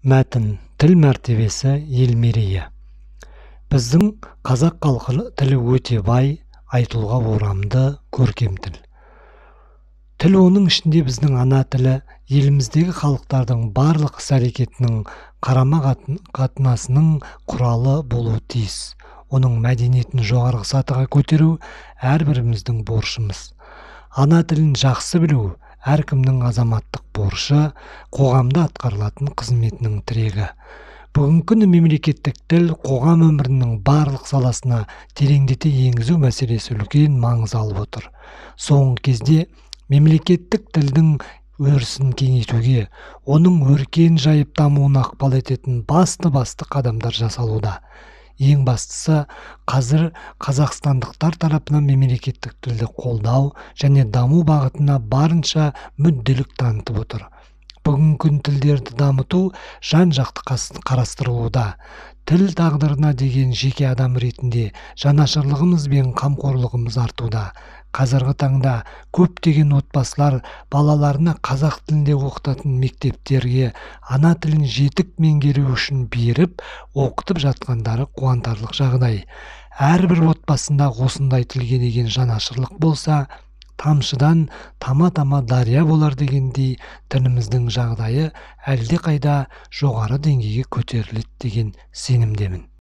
Мәтін тіл мәртебесі ел мерейі. Біздің қазақ халқы тілі өте бай, айтуға орамды, көркем тіл. Тіл оның ішінде біздің ана тілі еліміздегі халықтардың барлық іс-әрекетінің қарама-қатынасының құралы болуы тиіс. Оның мәдениетін жоғарғы сатыға көтеру әрбіріміздің борышымыз. Ана тілін жақсы білу әркімнің азаматтық борышы, қоғамда атқарылатын қызметінің тірегі. Бүгінгі күні мемлекеттік тіл қоғам өмірінің барлық саласына тереңдете енгізу мәселесі үлкен маңыз алып отыр. Соңғы кезде мемлекеттік тілдің өрісін кеңейтуге, оның өркен жайып дамуына ықпал ететін басты қадамдар жасалуда. Ең бастысы, қазір қазақстандықтар тарапынан мемлекеттік тілді қолдау және даму бағытына барынша мүдделілік танытып отыр. Бүгінгі күн тілдерді дамыту жан-жақты қарастырылуда. Тіл тағдырына деген жеке адам ретінде жанашырлығымыз бен қамқорлығымыз артуда. Қазіргі таңда көптеген отбасылар балаларына қазақ тілінде оқытатын мектептерге ана тілін жетік меңгеру үшін беріп, оқытып жатқандары қуантарлық жағдай. Әрбір отбасында осындай тілге деген жанашырлық болса, тамшыдан тама-тама дария болар дегендей, тіліміздің жағдайы әлдеқайда жоғары деңгейге көтеріледі деген сенімдемін.